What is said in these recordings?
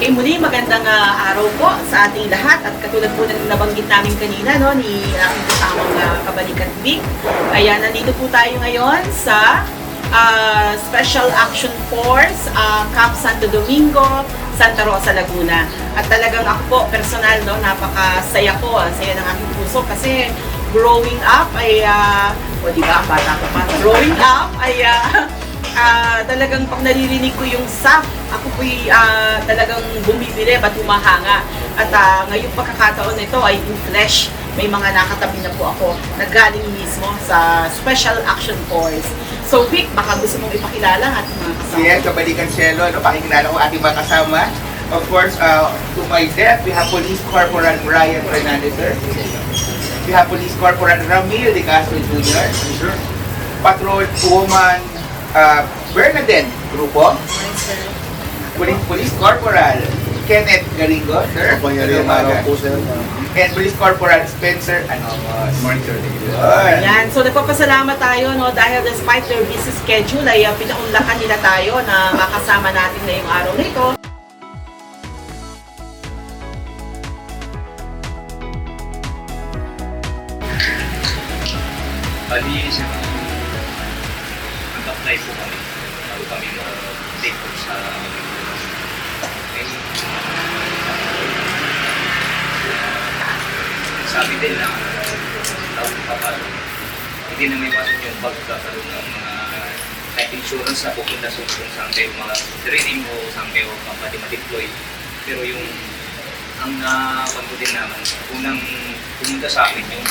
Okay, muli magandang araw po sa ating lahat at katulad po ng nabanggit namin kanina no, ni aking kasamang kabalikan Vic. Ayan, nandito po tayo ngayon sa Special Action Force Camp Santo Domingo, Santa Rosa, Laguna. At talagang ako po, personal, no, napakasaya ko, ang saya ng aking puso kasi growing up ay, diba, bata ko pa, growing up ay, talagang pag naririnig ko yung SAF, ako po'y talagang bumibili at humahanga. At ngayong pagkakataon nito ay in flesh, may mga nakatabi na po ako na galing mismo sa Special Action Force. So Vic, baka gusto mong ipakilala ang ating mga kasama. Yes, kabalikan Cielo, no? Pakikilala ko ating mga kasama. Of course, to my left, we have Police Corporal Brian Fernandez, sir. We have Police Corporal Ramil De Castro Jr. Patrol Woman Bernadette Grupo. Police Corporal Kenneth Garigo, sir. And Police Corporal Spencer Anomos. Morning, sir. Yan. So nagpapasalamat tayo no, dahil despite their busy schedule ay pinaunlakan nila tayo na makasama natin ngayong araw na ito. Bali, nag-apply po kami bago kami mag-take po sa sabi din na tawag pa pa hindi na may pasok yung pagkakaroon ng mga life insurance na pupunta sa kung saan kayo mga training o saan kayo kapati ma-deploy. Pero yung ang napagod din naman, unang pumunta sa akin yung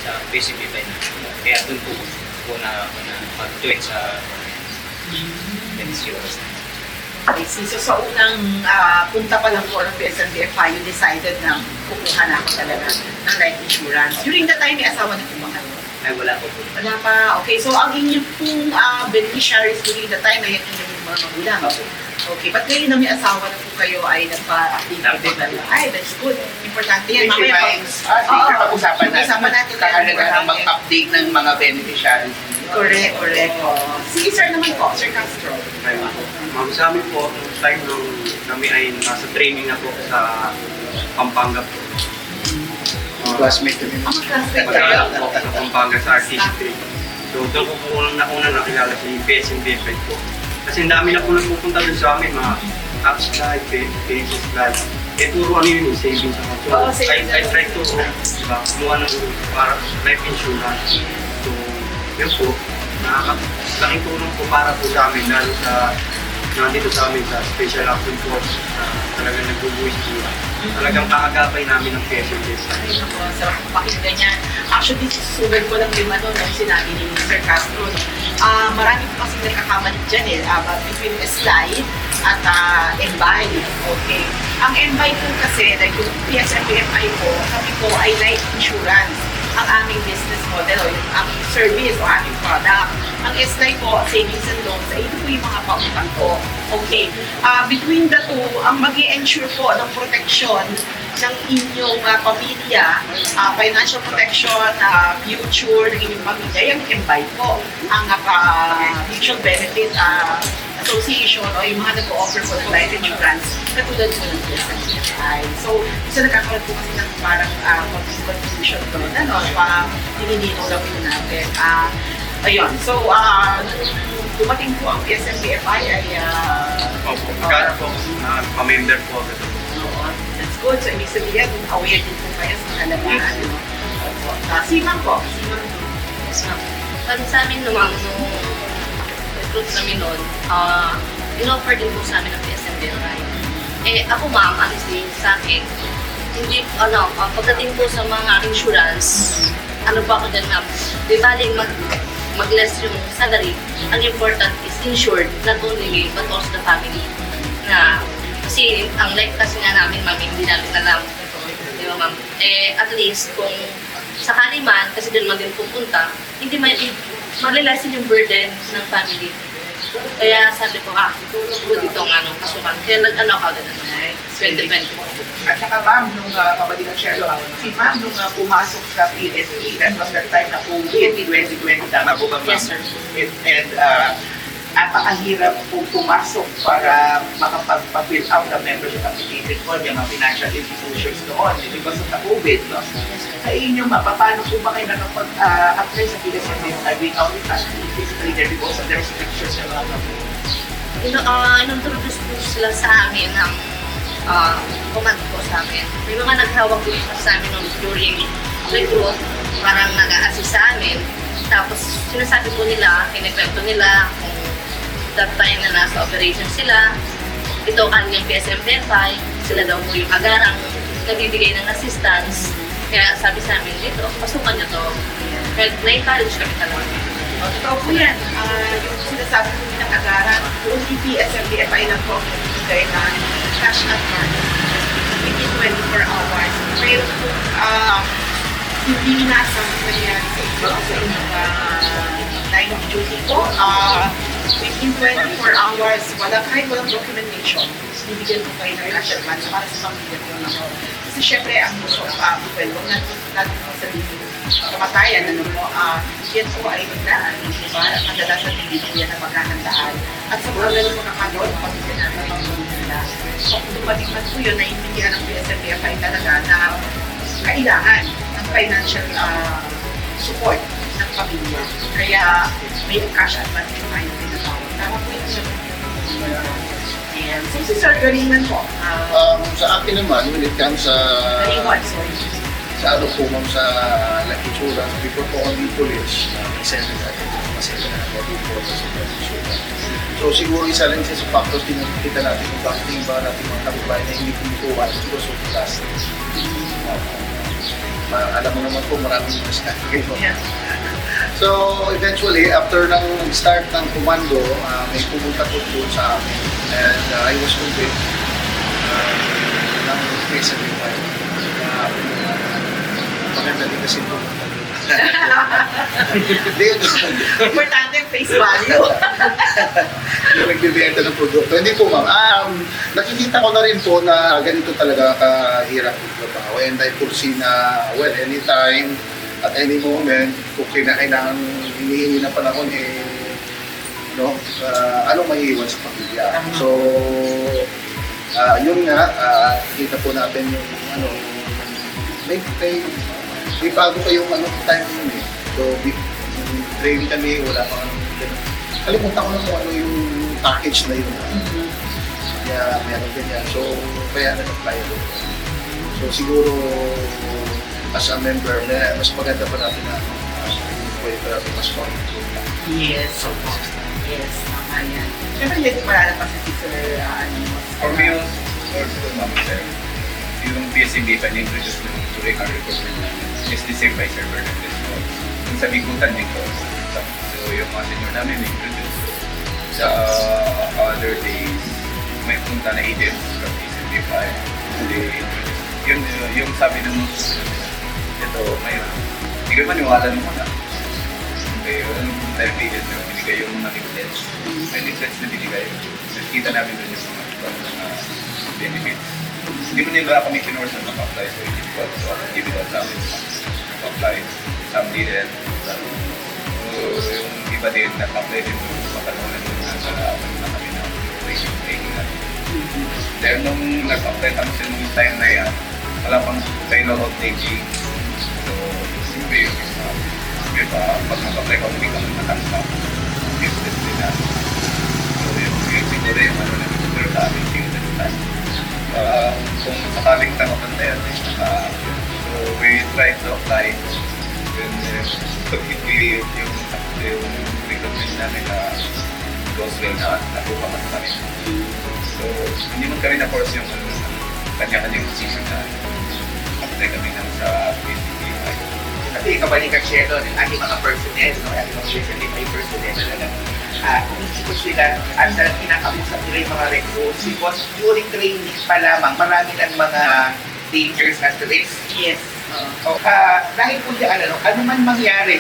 sa PCB na kaya doon po na mag-join sa insurance. Okay, so sa unang punta pa lang po ng PSNBFI, you decided na kukuha na ako talaga ng life insurance. During that time, may asawa na po ba kayo? Ay, wala po po. Wala pa. Okay, so ang inyong pong beneficiaries during that time ay yung inyong mga magulang. Okay, but ngayon na may asawa na po kayo ay nagpa-update na rin. Ay, that's good. Importante yan. Mamaya pag-usapan natin kahalaga ng mag-update ng mga beneficiaries. Correct. Si Sir naman po, Sir Castro. Ma'am, sa amin po, nung time nung kami ay nasa training na po sa Pampanga po. Classmate kami. Mag-aaral po sa Pampanga sa RTC3. So doon ko po unang nakilala si PSNBFI po. Kasi ang dami na po nagpupunta doon sa amin, mga apps live, pages live. Eh, puro ano yun, savings ako. So, I try to kumuha ng para life insurance. So, yun po, laking tulong po para po sa amin, lalo sa nandito sa amin sa Special Action Force, talagang nagbubuwis po. Talagang kaagapay namin ng PSNBS. Ay, naku, sarap pakinggan yan. Actually, susunod ko lang yung nung sinabi ni Sir Castro. Marami po kasi nagkakamali dyan between slide at MBI. Okay. Ang MBI po kasi, like yung PSNBFI po, kami po ay life insurance ang aming business model o yung aming service o aming product. Ang SLI po, savings and loans, ay ito po yung mga pautang ko. Okay. Between the two, ang mag-i-ensure po ng protection ng inyong pamilya, financial protection, future ng inyong pamilya, yung MBI po, ang mutual benefit association o yung mga nag-o-offer po ng life insurance katulad po ng PSNBFI. So, isa nagkakaroon po kasi ng parang confusion doon, hinilinaw lang po natin. Ayun, so, dumating po ang PSNBFI ay Opo, magkano po, pa-member po. that's good. So, ibig sabihin, aware din po kayo sa halagaan. Si Ma'am po. Yes, ma'am. Para sa amin naman, nung recruit namin noon, in-offer din po sa amin ng PSNBFI. Ako ma'am, honestly, sa akin, hindi, pagdating po sa mga insurance, ano ba ako dyan ma'am, di baling mag-less yung salary, ang important is insured, not only me, but also the family. Kasi ang life kasi nga namin, ma'am, hindi namin alam. Di ba, ma'am? At least, kung sakali man, kasi doon man din pupunta, hindi malilasin yung burden ng family. Kaya sabi ko, good itong kasukan. Kaya nag-ano ako doon, 2020. At saka ma'am, nung kabalikan Cielo, si ma'am nung pumasok sa PSE, that was the time na COVID, 2020, tama po ba ma'am? Yes, sir. And napakahirap po pumasok para makapag-fill out the membership application form yung mga financial institutions noon because of the COVID, no? Sa inyo, paano po ba kayo nakapag-apply sa PSMB without physically there because of the restrictions ng mga company? Introduce po sila sa amin ng command po sa amin. May mga naghawak po sa amin during recruit, parang nag-a-assist sa amin. Tapos sinasabi po nila, kinikwento nila kung that time na nasa operation sila, ito kanyang PSM Verify, sila daw po yung agarang nabibigay ng assistance. Kaya sabi sa amin dito, pasukan niyo to. Kaya na-encourage kami talaga. Totoo po yan. Yung sinasabi ko ng agaran, only PSMBFI lang po ang nagbibigay na cash advance within 24 hours. Pero kung hindi inasang nangyari sa inyo, sa inyong line of duty po, within 24 hours, kahit walang documentation, bibigyan po kayo ng cash advance para sa pamilya po ninyo. Kasi syempre, ang gusto, huwag natin sabihin, kamatayan, yan po ay biglaan, di ba? Kadalasan hindi po yan ang maghahandaan. At sa mga ganun makakaloon, pamilya natin ang pamilya. So, kung dumating man po yun, naiintindihan ng PSMBFI talaga na kailangan ng financial support ng pamilya. Kaya may cash advance yung tayo tinatawag. Tama po yun. So, si Sir Garingan po. Sa akin naman, when it comes sa Garingan, sorry. sa ano po ma'am sa life insurance, before po ako ng police, may seven natin kasi na body po sa life insurance. So siguro isa rin siya sa factors din na kita natin kung bakit yung ba natin mga kababayan na hindi kumukuha because of the last. Alam mo naman po maraming mas Yeah. So eventually, after ng start ng komando, may pumunta po doon sa amin and I was convinced ng case of maganda din kasi po. Importante yung face value. Yung nagbibenta ng produkto. Hindi po ma'am. Nakikita ko na rin po na ganito talaga kahirap yung trabaho. And I foresee na, well, anytime, at any moment, kung kailangan hinihingi na panahon, anong maiiwan sa pamilya. So, yun nga, kita po natin yung, may bago pa yung time yun eh. So, training kami, wala pang kalimutan ko na kung ano yung package na yun. Kaya meron ganyan. So, kaya nag-apply ako. So, siguro, as a member, mas maganda pa natin na pwede pa natin mas mag-improve. Yes, so yes, tama yan. Siyempre, hindi marala pa si Sir For me, also, ma'am, sir, yung PSMB pa na-introduce ng Turek ang recruitment namin is the same by Sir Bernardes. So, yung sa Bigutan din ko. So, yung mga senior namin na-introduce. Sa other days, may punta na agents from PSMB pa. Yung sabi ng mga susunod, ito, ngayon, hindi kayo maniwala mo na. Okay, yung time agent na binigay yung mga leaflets. May leaflets na binigay. Nakikita namin doon yung mga benefits. Hindi mo nila kami kinurse na maka-apply so individual sa amin maka-apply. Some didn't. So, yung iba din naka-apply din makalunan na kami na training natin. Dahil nung nag-apply kami sa nung time na yan, wala pang tailor of taking. So, siyempre yung pag nag-apply ka, hindi ka natanggap. Yung test din na. So, yung siguro yung ano na siguro sa amin yung test time. Kung sakaling tanggap tayo, so we try to apply yung recruitment namin na goes well na nakuha ka sa kami. So, hindi man kami na-force yung kanya-kanyang decision na apply kami ng sa PSMBFI. Kasi kabalikan siya doon, yung ating mga personnel, ating mga PSMBFI personnel na umisikot sila at talagang kinakausap nila yung mga recruits because during training pa lamang, marami ng mga dangers at risks. Yes. Dahil po dyan, ano man mangyari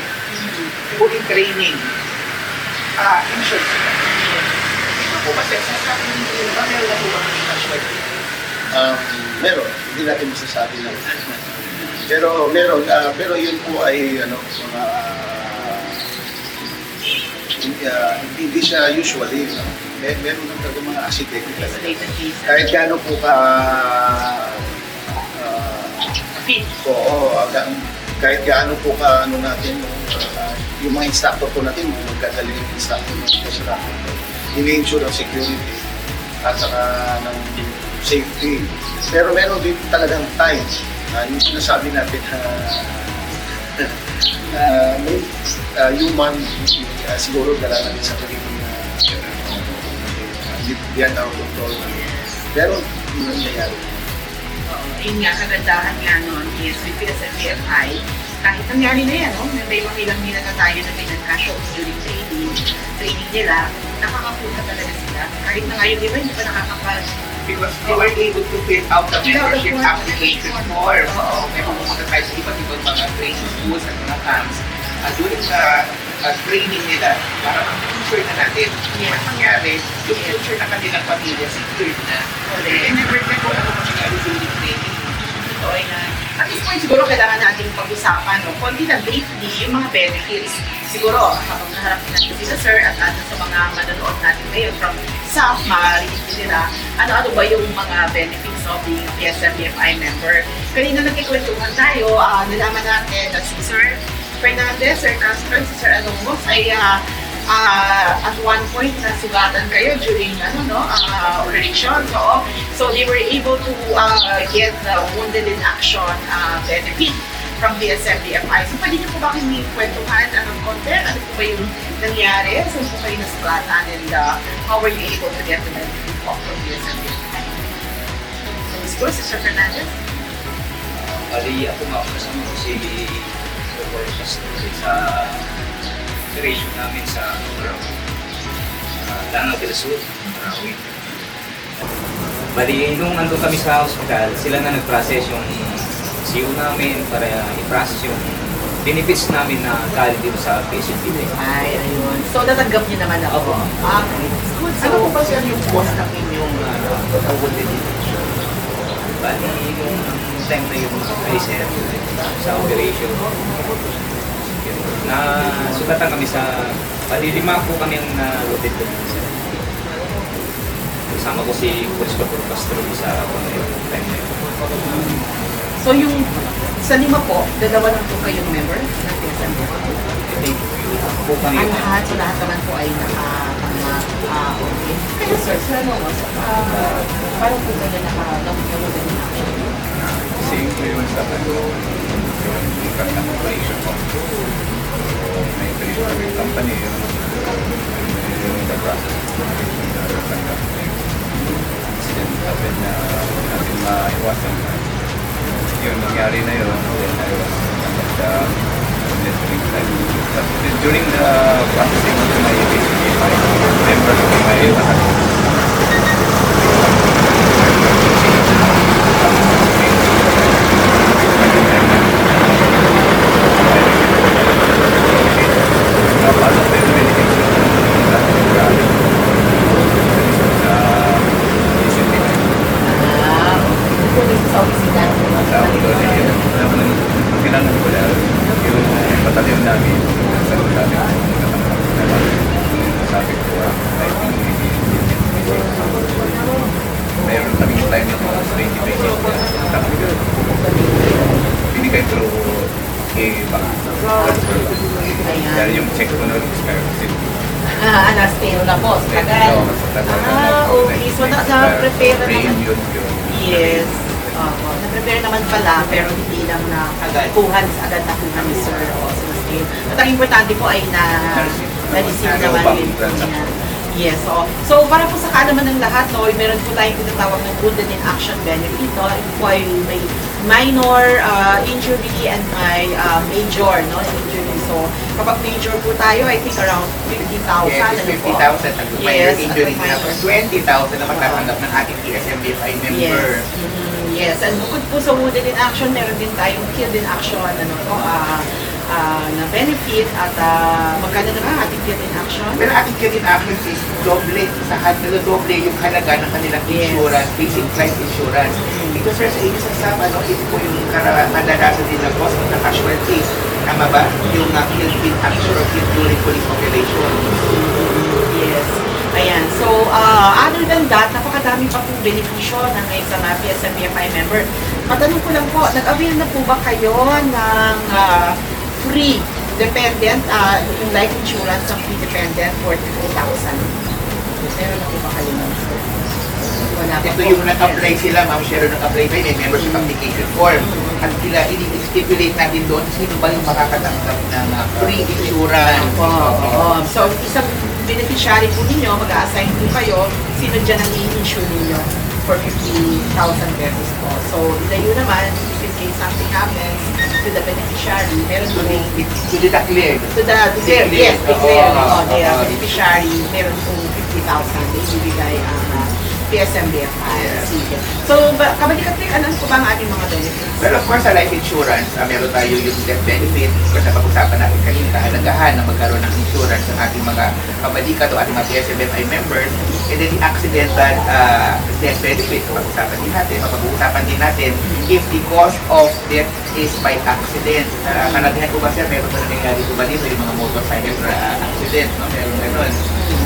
during training, insured sila. Ito po ba sa training ba? Meron na po ba kami insured? Meron, hindi natin masasabi lang. Pero meron, pero yun po ay mga hindi siya usually, no? Meron ng talaga mga aksidente talaga. Isolated cases. Kahit gaano po ka, Fit. kahit gaano po ka, ano natin, yung mga instructor po natin, mga magkagaling yung instructor natin, in-ensure ng security at saka ng safety. Pero meron din talagang time yung sinasabi natin may human siguro dalaman sa pagiging beyond our control. Pero yung nangyayari. Yun nga, kagandahan nga nun is with PSNBFI, kahit nangyari na yan, no? May mga ilang nila na tayo na pinag-casuals during training nila, nakakapunta talaga sila. Kahit na ngayon, di ba, hindi pa nakakapal. Because they were able to fill out the membership application form. Oo, may pumunta tayo sa iba't ibang mga training schools at mga camps. During the training nila, para mag-future na natin. Ang nangyari, yung future na kanilang pamilya, secured na. And never na kung ano mangyari during training. Ito ay na. At this point, siguro kailangan natin pag-usapan, no? Konti na lately, yung mga benefits. Siguro, habang naharap natin sila, sir, at sa mga manonood natin ngayon from South, marinig nila, ano-ano ba yung mga benefits of being a PSNBFI member. Kanina nagkikwentuhan tayo, nalaman natin na si Sir Fernandez, Sir Castro, si Sir Alongos ay at one point nasugatan kayo during operations. So they were able to get the wounded in action benefit from the SMDFI. So pwede niyo po ba kami kwentuhan ng konti? Ano po ba yung nangyari? Saan po kayo nasugatan and how were you able to get the benefit from the SMDFI? So siguro si Sir Fernandez? Bali ako nga kasama ko si Robert Castro sa operation namin sa Lanao del Sur, Marawi. Bali, nung andun kami sa hospital, sila na nag-process yung CU namin para i-process yung benefits namin na galing dito sa PSNBFI. Ay, ayun. So natanggap niyo naman ako. Opo. Okay. Good. So, Ano po ba sir yung cost ng inyong wounded in action? Bali, yung time na yung ICR sa operation, na sugatan kami sa, bali 5 po kami ang na-loaded doon. Kasama ko si Police Corporal Castro sa time na yun. so yung sa 5 po, 2 lang po kayong member ng PSNBFI. I think yung po kami Ang lahat, so lahat naman po ay naka-okay. Kaya sir, ano mo, parang po kayo naka-load in action. Same po yung sa yung impact ng operation ko. May operation kami company yung the process of operation na natanggap na yung incident happened na natin maiwasan. Yung nangyari na yun, then I was during the processing of my PSNBFI members of my lahat. Mayroon kaming time na 20 pesos. Binigay through bank. Dahil yung check ko na Anastero na po, sa tagal. Okay. So, na-prepare na naman. yun. Yes. Na-prepare naman pala, pero hindi lang na kuhan, agad nakuha ni Sir. At ang importante po ay na-receive naman yun. Yes, so para po sa kaalaman ng lahat, no, meron po tayong tinatawag ng wounded in action benefit, no? Ito po ay may minor injury and may major, no, injury. So kapag major po tayo, I think around 50,000. Yes, 50,000 at minor injury na minor. 20,000 na matatanggap ng ating PSNBFI member. Yes. Yes, and bukod po sa wounded in action, meron din tayong killed in action, na benefit at magkano na nga ating killed in action? Pero ating killed in action is doble, doble yung halaga ng kanilang insurance, basic life insurance. Ito sir, sa inyo sa ito po yung kadalasan din na cost ng casualties. Tama ba? Yung killed in action or killed during police operation. other than that, napakadami pa pong benepisyo ng isang PSMBFI member. Matanong ko lang po, nag-avail na po ba kayo ng free dependent, yung life insurance ng free dependent for 3,000? Meron na po ba kayo ng wala pa Ito po. yung nag-apply sila, Ma'am Cheryl, nag-apply kayo, may membership application form. At sila, i-stipulate natin doon sino ba yung makakatanggap ng free insurance. Oo. So, isang beneficiary po ninyo, mag-a-assign po kayo, sino dyan ang i-insure ninyo for 50,000 pesos po. So, ilayo naman, if in case something happens to the beneficiary, meron po rin To the clear. declare, yes, declare, Oo. the beneficiary, meron po 50,000 na ibibigay ang PSMBFI. Sige. So, kabalikat-lik, ano po ba ang ating mga benefits? Well, of course, sa life insurance, meron tayo yung death benefit. Of course, napag-usapan natin kanina, kahalagahan na magkaroon ng insurance ng ating mga kabalikat o ating mga PSMBFI members. And then the accidental death benefit, kapag-usapan din natin, mapag-uusapan din natin if the cause of death is by accident. Karamihan ko ba sir, meron ba nangyayari ko ba dito yung mga motorcycle accident, no? Meron ganun.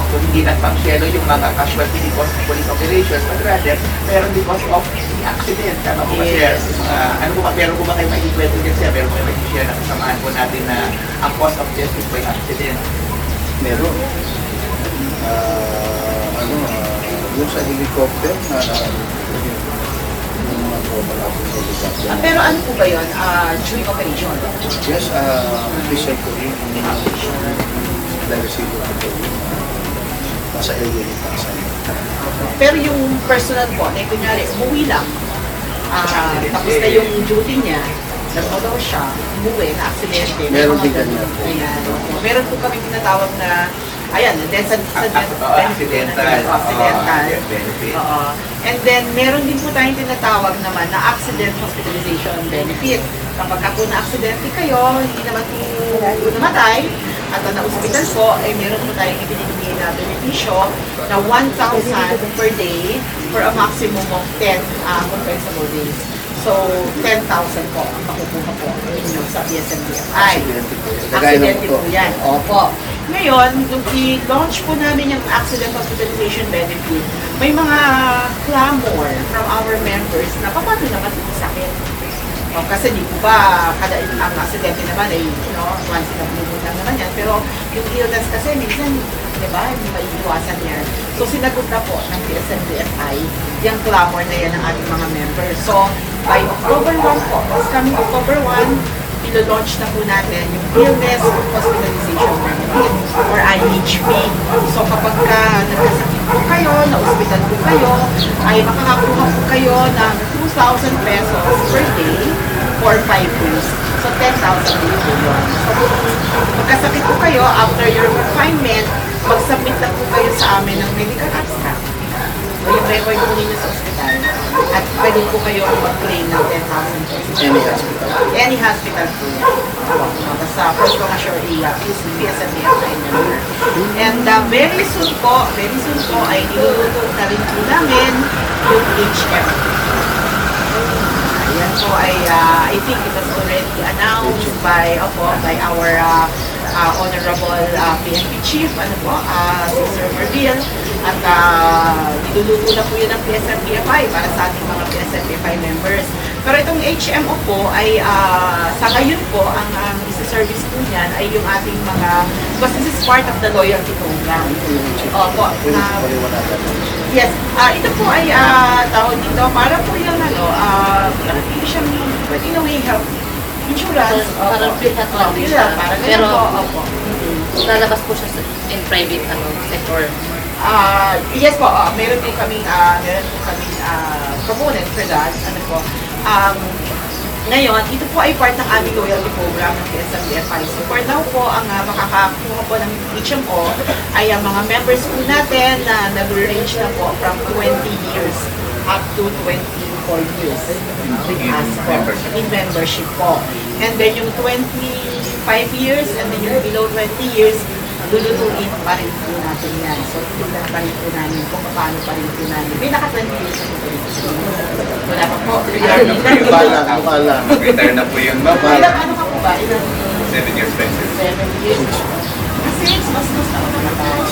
So, hindi lang pang shelo yung mga casualty because of police operations, but rather, meron because of the accident. Tama ko ba, sir? Ano po ba, meron ko ba kayo maikwento din, sir? Meron ko kayo mai-share na kasamaan po natin na ang cause of death is by accident? Meron. Yung sa helicopter na yung mga tropa natin sa helicopter. Pero ano po ba yun? During operation? Yes, official ko rin. Nag-receive ko ito. Nasa area yung tasa. Pero yung personal po, na kunyari, umuwi lang, tapos na yung duty niya, nagmotor siya, umuwi, na aksidente. Meron mga din ganun. ganyan po. Ayan. Meron po kami tinatawag na, ayan, then sa Accidental. accidental. Death benefit. Oo. And then, meron din po tayong tinatawag naman na accident hospitalization benefit. Kapag po na-aksidente kayo, hindi naman po namatay, at na-hospital po, ay meron po tayong ibinibigay na benepisyo na 1,000 per day for a maximum of 10 compensable days. So, 10,000 po ang makukuha po ninyo sa PSMBFI. Accidente po yan. Opo. Ngayon, nung i-launch po namin yung accident hospitalization benefit, may mga clamor from our members na paano naman ito sakit. Kasi di po ba, kada ang aksidente naman ay, once in a blue moon lang naman yan. Pero yung illness kasi, minsan, di ba, hindi maiiwasan yan. So, sinagot na po ng PSMBFI yung clamor na yan ng ating mga members. So, by October 1 po, this coming October 1, ilo-launch na po natin yung illness hospitalization benefit or IHP. So, kapag nagkasakit po kayo, na-hospital po kayo, ay makakakuha po kayo ng 2,000 pesos per day for 5 days. So, 10,000 din po yun. So, magkasakit po kayo, after your confinement, mag-submit na po kayo sa amin ng medical abstract. O yung record po ninyo sa ospital. At pwede po kayo mag-claim ng 10,000 pesos. Any hospital. Any hospital po. Basta first ko ma-sure is PSMBFI member. And very soon po ay niluluto na rin po namin yung HM. Ayan po ay, I think it was already announced by our Honorable PNP Chief, si Sir Merville. At niluluto na po yun ng PSMBFI para sa ating mga PSMBFI members. Pero itong HMO po ay sa ngayon po, ang isa-service po niyan ay yung ating mga, because this is part of the loyalty program. Opo. Yes. Ito po ay tawag dito, para po yung parang hindi siyang, in a way, health insurance. Parang pre-health siya. Parang Pero, ganun po. Opo. lalabas po siya in private sector. Yes po, meron po kaming proponent for that. Ngayon, ito po ay part ng aming loyalty program ng PSMBFI. So for now po, ang makakakuha po ng HMO ay ang mga members po natin na nag-range na po from 20 years up to 24 years with us po, in membership po. And then yung 25 years and then yung below 20 years, lulutuin pa rin po natin yan. So, titignan pa rin po namin kung paano pa rin po namin. May naka-20 years na po rin. Wala pa po. Bala. Mag-retire na po yun, ma'am. Ilang ano ka po ba? Ilang 7 years pension. 7 years. Kasi mas na ako namatay.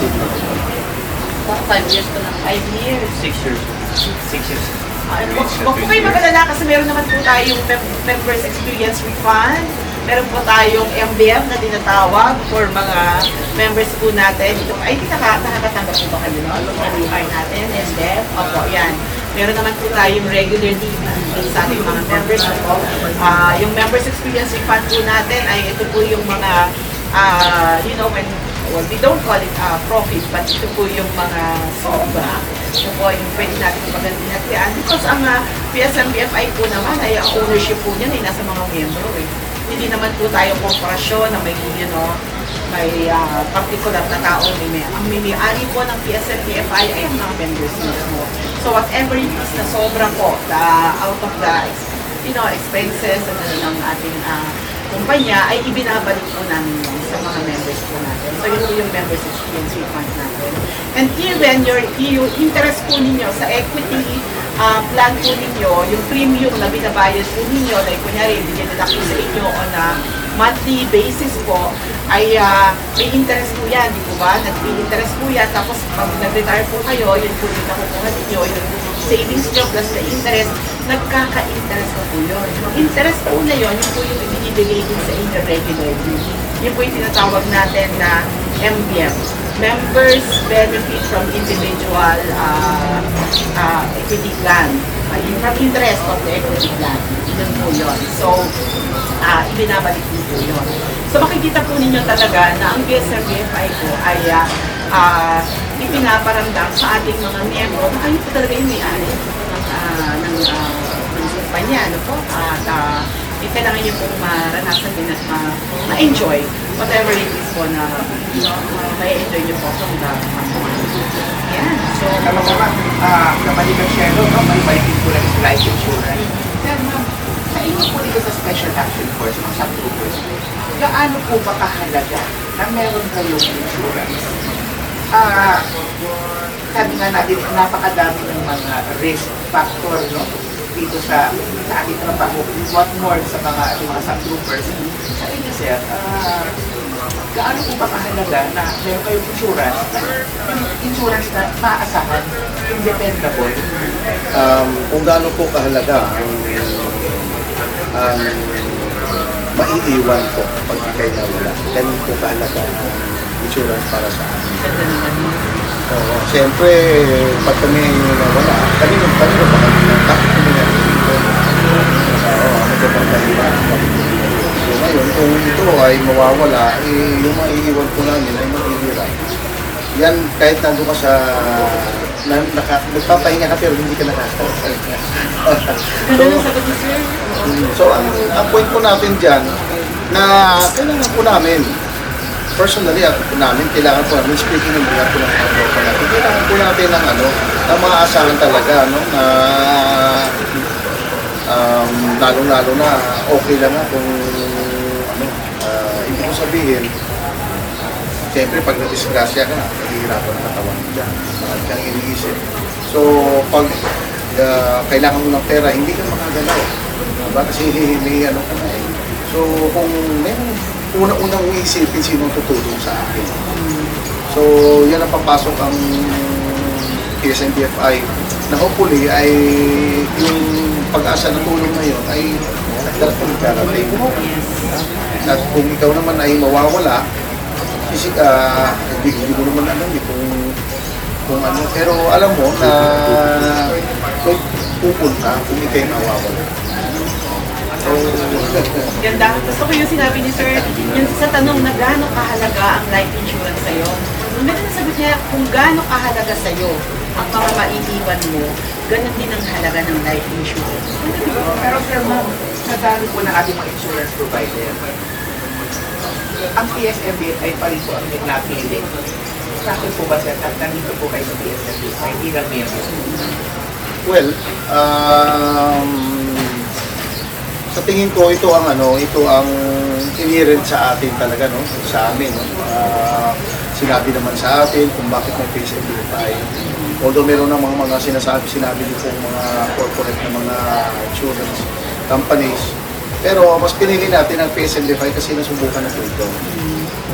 5 years ko lang. 5 years. 6 years. 6 years. Huwag po kayo mag-alala kasi meron naman po tayong members experience refund. Meron po tayong MBM na tinatawag for mga members po natin. Ay, nakakatanggap po ba kayo nun? Yung MBR natin, MBM. Opo, yan. Meron naman po tayong regular DVD sa ating mga members. Yung members experience refund po natin ay ito po yung mga, well, we don't call it profit, but ito po yung mga sobra. Ito po yung pwede natin pagandinatian. Because ang PSMBFI po naman ay ang ownership po niyan ay nasa mga miyembro eh. Hindi naman po tayo korporasyon na may, may particular na tao. Ang may-ari po ng PSMBFI ay ang mga members mismo. So whatever it is na sobra po, out of the expenses ng ating kumpanya ay ibinabalik po namin yan sa mga members po natin. So yun po yung members experience refund natin. And even yung interest po ninyo sa equity plan po ninyo, yung premium na binabayad po ninyo, like kunyari, dinidedakt po sa inyo on a monthly basis po, ay may interest po yan, di po ba? Nag-interest po yan, tapos pag nag-retire po kayo, yun po yung nakukuha ninyo, yung savings nyo plus the interest, nagkaka-interest na po yun. Yung interest po na yun po yung ibinibigay din sa inyo regularly. Yun po yung tinatawag natin na MBM. Members benefit from individual equity plan. From interest of the equity plan. Yun po yun. So, ibinabalik po yun. So, makikita po ninyo talaga na ang PSMBFI po ay ipinaparamdam sa ating mga miyembro na kayo po talaga yung may-ari ng kumpanya. Ano po? At kailangan nyo pong maranasan din at ma-enjoy whatever it is po na ma-enjoy nyo po from the company. Yan. So, Tama ko ma'am, kamaligang Shelo, no? May binding po lang sa life insurance. Pero ma'am, sa inyo po dito sa Special Action Force, mga subtroopers, gaano po ba kahalaga na meron kayong insurance? Sabi nga natin, napakadami ng mga risk factor, no? Dito sa ating trabaho. What more sa mga subtroopers? Sa inyo, sir, gaano po ba kahalaga na meron kayong insurance, insurance na maaasahan, dependable? Kung gaano po kahalaga ang maiiwan ko pag ikay nawala. Ganun po kahalaga ang insurance para sa amin. Oo, siyempre, pag kami nawala, kanino ba kami? Bakit kami nandito? Oo, ano ba bang dahilan? So ngayon, kung ito ay mawawala, yung maiiwan ko namin ay maghihirap. Yan, kahit nandun ka sa nagpapahinga ka pero hindi ka nakakasalit. So, ang point po natin dyan, na kailangan po namin, personally, kailangan po namin, speaking ng behalf po ng mga tropa natin, kailangan po natin ng ng mga asahan talaga, na lalong-lalo na okay lang kung ibig ko sabihin, siyempre pag na-disgrasya ka, nahihirapan ang katawan mo dyan, bakit kang iniisip. So, pag kailangan mo ng pera, hindi ka makagalaw. Diba? Kasi may ka na eh. So, kung may unang uisipin sinong tutulong sa akin. So, yan ang papasok ang PSMBFI na hopefully ay yung pag-asa na tulong na yun ay nagdarating karating. At kung ikaw naman ay mawawala, hindi mo naman alam kung ano. Pero alam mo na kung pupunta, kung ikay mawawala. So, ganda. Gusto ko yung sinabi ni Sir, yung sa tanong na gaano kahalaga ang life insurance sa'yo. Nung nasasagot niya kung gaano kahalaga sa'yo ang mga maiiwan mo, ganun din ang halaga ng life insurance. Pero sir, ma'am, sa dami po ng ating mga insurance provider, ang PSMBFI pa rin po ang naglapiling. Bakit po ba sir, at nandito po kayo sa PSMBFI, hindi lang miyembro? well, sa tingin ko ito ang inherent sa atin talaga, no? Sa amin, no? Sinabi naman sa atin kung bakit may PSMBFI. Although meron namang mga sinabi din po mga corporate na mga insurance companies. Pero mas pinili natin ang PSMBFI kasi nasubukan na po ito.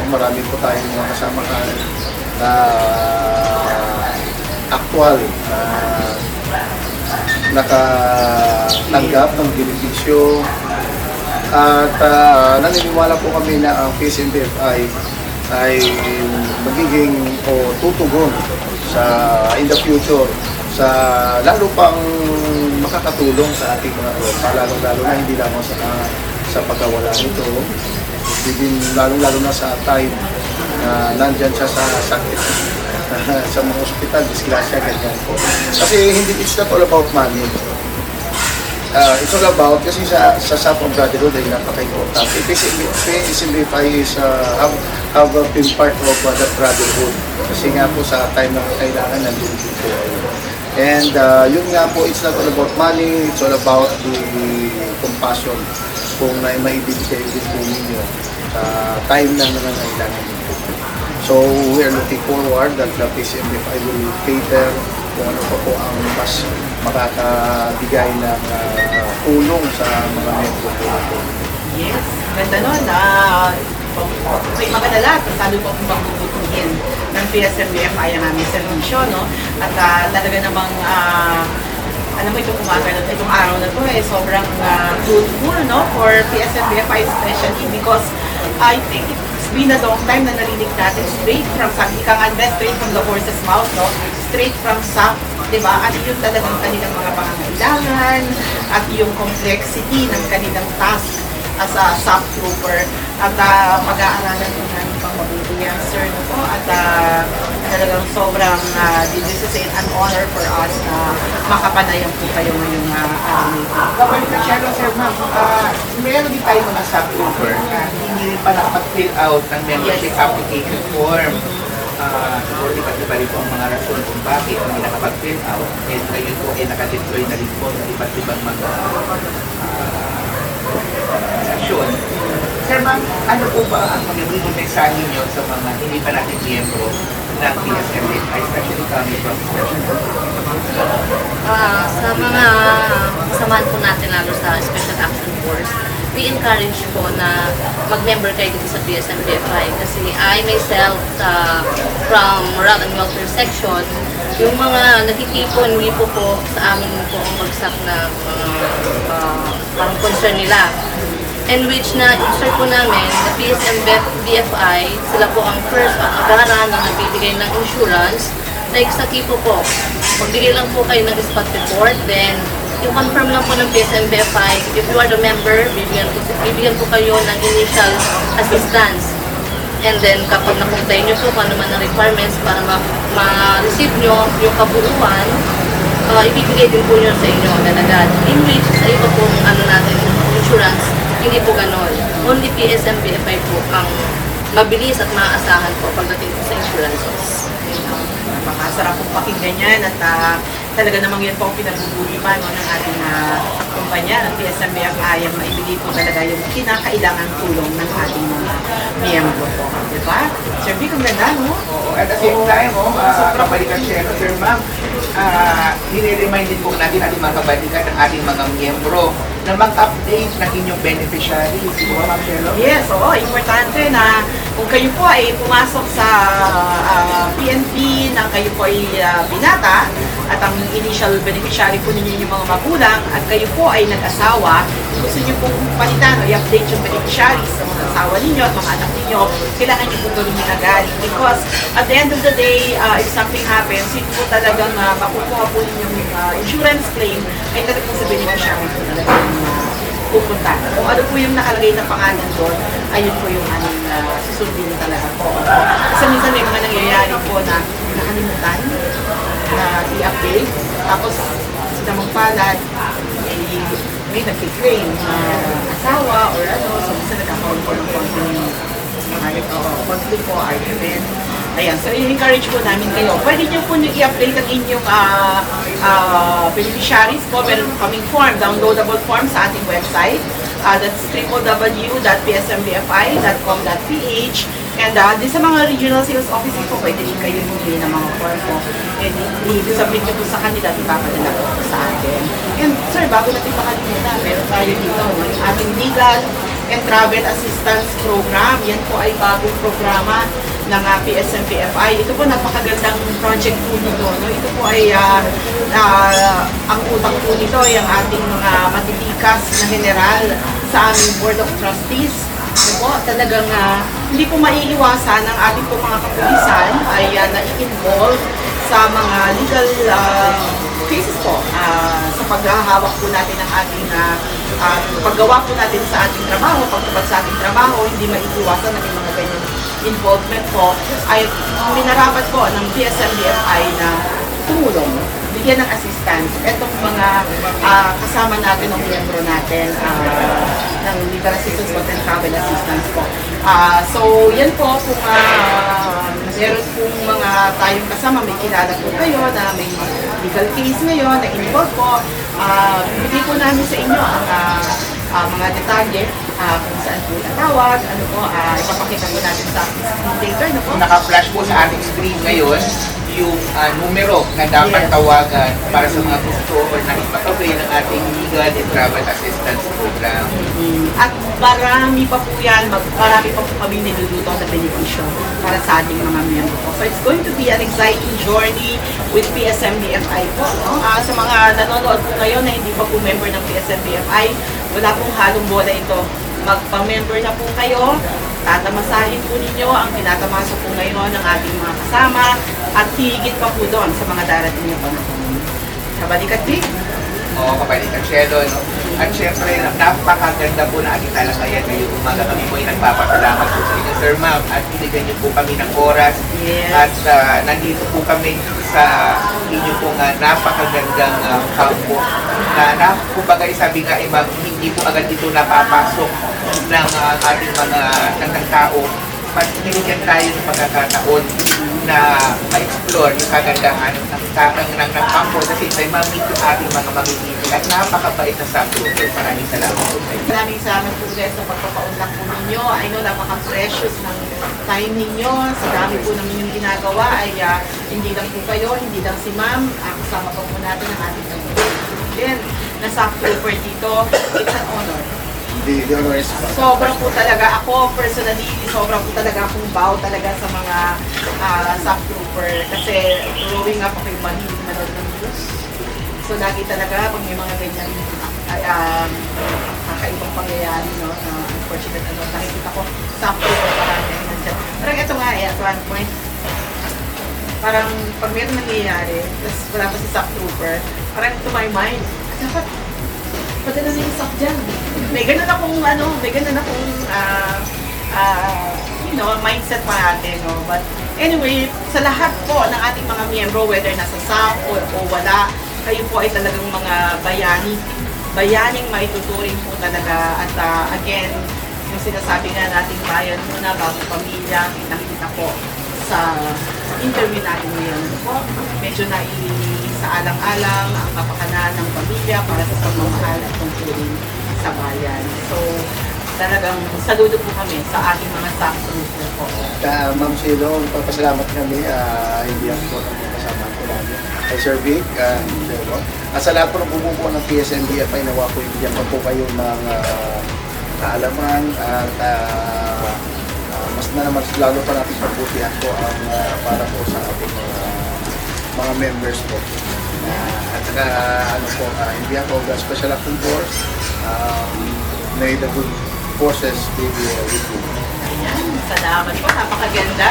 Marami po tayong mga kasama actual nakatanggap ng benepisyo. At naniniwala po kami na ang PSNBFI ay magiging o tutugon in the future sa lalo pang makakatulong sa ating mga tropa, lalo na hindi lamang sa pagkawala nito, lalo na sa time na nandyan siya sa sakit sa mga ospital, disgrasya, ganyan po. Kasi it's not all about money. It's all about, kasi sa SAP of Brotherhood ay napaka-important. PSNBFI is have been part of that Brotherhood. Kasi nga po sa time na kailangan nandun po. And yun nga po, it's not all about money, it's all about the compassion kung maibibigay din po ninyo sa time na nangangailangan din po. So we are looking forward that the PSNBFI will cater kung ano pa po ang mas makakabigay ng tulong sa mga membro po natin. Yes, ganda nun. May magdala, sabi po kung magbubutuhin ng PSNBFI ang aming servisyo, no? At talaga namang, alam mo itong itong araw na to sobrang fruitful, no? For PSNBFI especially because I think it's been a long time na narinig natin straight from SAP, straight from the horse's mouth, no? Straight from SAP, diba? At yun talagang kanilang mga pangangailangan at yung complexity ng kanilang task as a SAP trooper at mag-aaralan po namin pang mabuti yan, sir, no po? At talagang sobrang this is an honor for us na makapanayan po kayo ngayong Kapag nasyado, sir, ma'am, meron din tayo mga SAP trooper na hindi pa nakapag-fill out ng membership application form. Siguro iba-iba rin po ang mga rason kung bakit hindi nakapag-fill out. And ngayon po ay nakadeploy na rin po sa iba't ibang mga aksyon. Sir, ma'am, ano po ba ang magiging mensahe niyo sa mga hindi pa natin miyembro ng PSNBFI, especially kami from Special? Sa mga kasamahan po natin lalo sa Special Action Force, we encourage po na mag-member kayo dito sa PSNBFI kasi I myself from Morale and Welfare Section, yung mga nakikipon, hindi po sa amin po ang bagsak na parang concern nila. And which na insert po namin na PSNBFI, sila po ang first agaran na nagbibigay ng insurance. Like sa Kipo po, magbigay lang po kayo ng spot report, then i-confirm lang po ng PSNBFI, if you are the member, bibigyan po kayo ng initial assistance. And then kapag napuntayin nyo po kung ano man ang requirements para ma-receive nyo yung kabuuan, ibibigay din po nyo sa inyo agad-agad. In which, sa iba pong natin, insurance, hindi po ganon. Only PSNBFI po ang mabilis at maaasahan po pagdating po sa insurances. Makasarap pong pakinggan yan at talaga namang yan po ang pinabubuhay pa ng ating kumpanya ng PSNBFI ang maibigay po talaga yung kinakailangan tulong ng ating mga miyembro po. Diba? Sir Vic, ang ganda, no? Oo, at the same time, kabalikan siya, sir, ma'am, nire-remind din po natin ating mga kabalikan ng ating mga miyembro na mag-update ng inyong beneficiaries. Di ba, Ma'am Shelo? Yes, oo. Importante na kung kayo po ay pumasok sa PNP na kayo po ay binata at ang initial beneficiary po ninyo yung mga magulang at kayo po ay nag-asawa, gusto nyo pong palitan o i-update yung beneficiaries sa mga asawa ninyo at mga anak ninyo, kailangan nyo po gawin yun agad. Because at the end of the day, if something happens, yun po talagang makukuha po ninyong insurance claim ay talagang sa beneficiary po talagang pupunta. Kung ano po yung nakalagay na pangalan doon, ayun po yung aming susundin talaga po. Kasi minsan may mga nangyayari po na nakalimutan na i-update. Tapos sila magpalad, may nag-claim na asawa or ano, so minsan nagkakaroon po ng conflict po, argument. Ayan, so i-encourage po namin kayo. Pwede nyo po i-update ang inyong beneficiaries po. Meron po kaming form, downloadable form sa ating website. That's www.psmbfi.com.ph. And din sa mga regional sales offices po, pwede rin kayo bumili ng mga form po. And i-submit nyo po sa kanila at ipapadala po sa atin. And sir, bago natin makalimutan, meron tayo dito, yung ating legal and travel assistance program. Yan po ay bagong programa PSMBFI. Ito po napakagandang project po nito. No? Ito po ay ang utak po nito ay ang ating mga matitikas na general sa aming Board of Trustees. Ano po, talagang hindi po maiiwasan ng ating po mga kapulisan ay na-involve sa mga legal cases po sa paghahawak po natin ng ating paggawa po natin sa ating trabaho, pagtupad sa ating trabaho, hindi maiiwasan na may mga ganyan involvement po ay minarapat po ng PSMBFI na tumulong, bigyan ng assistance. Itong mga kasama natin ng miyembro natin ng legal assistance po and travel assistance po. So yan po kung meron pong mga tayong kasama, may kilala po kayo na may legal case ngayon na involve po, bigay po namin sa inyo ang mga detalye kung saan po natawag, ano po, ipapakita po natin sa later na po. Naka-flash po sa ating screen ngayon yung numero na dapat tawagan para sa mga gusto or nakipag-avail ng ating legal and travel assistance program. At marami pa po yan, marami pa po kami niluluto na benepisyo para sa ating mga miyembro po. So it's going to be an exciting journey with PSMBFI po. No? Sa mga nanonood po kayo na hindi pa po member ng PSMBFI, wala pong halong bola ito. Magpa-member na po kayo, tatamasahin po ninyo ang tinatamasa po ngayon ng ating mga kasama at higit pa po doon sa mga darating na panahon. Kabalikat, Vic? Oo, kapalitan Cielo, no? At syempre, napakaganda po na ating talakayan ngayong umaga. Kami po ay nagpapasalamat po sa inyo, Sir Ma'am, at binigyan niyo po kami ng oras. Yes. At nandito po kami sa inyo po nga napakagandang kampo na kumbaga sabi nga, Ma'am, hindi po agad dito napapasok ng ating mga tao. Binigyan tayo ng pagkakataon na ma-explore yung kagandahan ng kampo kasi may mamit yung ating mga mamimili at napakabait na subscriber. Maraming salamat po. Maraming salamat po guys sa pagpapaunlak po ninyo. I know napaka-precious ng time ninyo. Sa dami po ng inyong ginagawa ay hindi lang po kayo, hindi lang si Ma'am. Kasama pa po natin ang ating din na subscriber dito. It's an honor. The honor is Sobra po talaga ako, personally, sobra po talaga akong bow talaga sa mga subtrooper. Kasi growing up ako yung mahilig manood ng news. So lagi talaga pag may mga ganyan kakaibang pangyayari, no, na unfortunate nakikita ko subtrooper parang nandiyan. Parang ito nga at one point, parang pag meron nangyayari, tapos wala pa si subtrooper, parang to my mind, dapat padala na yung SAP dyan. May ganun akong, mindset pa natin, no? But anyway, sa lahat po ng ating mga miyembro, whether nasa SAP o wala, kayo po ay talagang mga bayaning maituturing po talaga. At again, yung sinasabi nga nating bayan muna bago pamilya, kita po sa interview natin ngayon po. Medyo alang-alang ang kapakanan ng pamilya para sa pagmamahal at pagturing sa bayan. So, talagang saludo po kami sa ating mga staff trooper po. Ma'am Cielo, papasalamat kami. Hindi ako po ang kasama ko namin. Kay Sir Vic, Cielo. Sa lahat po ng bumubuo ng PSMBFI, nawa po ibigyan pa po kayo ng kaalaman at mas na naman lalo pa natin pagbutihan po ang para po sa ating mga members po. At saka hindi ako Special Action Force. May the good forces be with you. Ayan, salamat po. Napakaganda.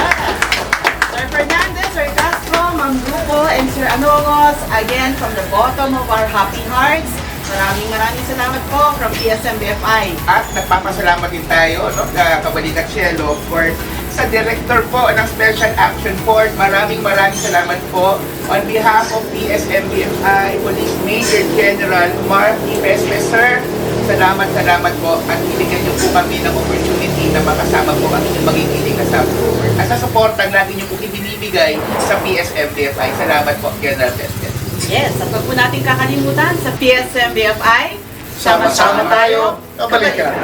Sir Fernandez, Sir Castro, Ma'am Lupo, and Sir Anongos, again, from the bottom of our happy hearts, maraming salamat po from PSMBFI. At nagpapasalamat din tayo, no, Kabalikat Cielo, of course, sa Director po ng Special Action Force. Maraming salamat po on behalf of PSMBFI Police Major General Mark Ipespe, Sir. Salamat po at binigyan niyo po kami ng opportunity na makasama po ang inyong magigiling na subtrooper. At sa supportang lagi niyo po ibinibigay sa PSMBFI. Salamat po, General Pestes. Yes, at huwag po natin kakalimutan sa PSMBFI. Sama-sama tayo, kabalikan.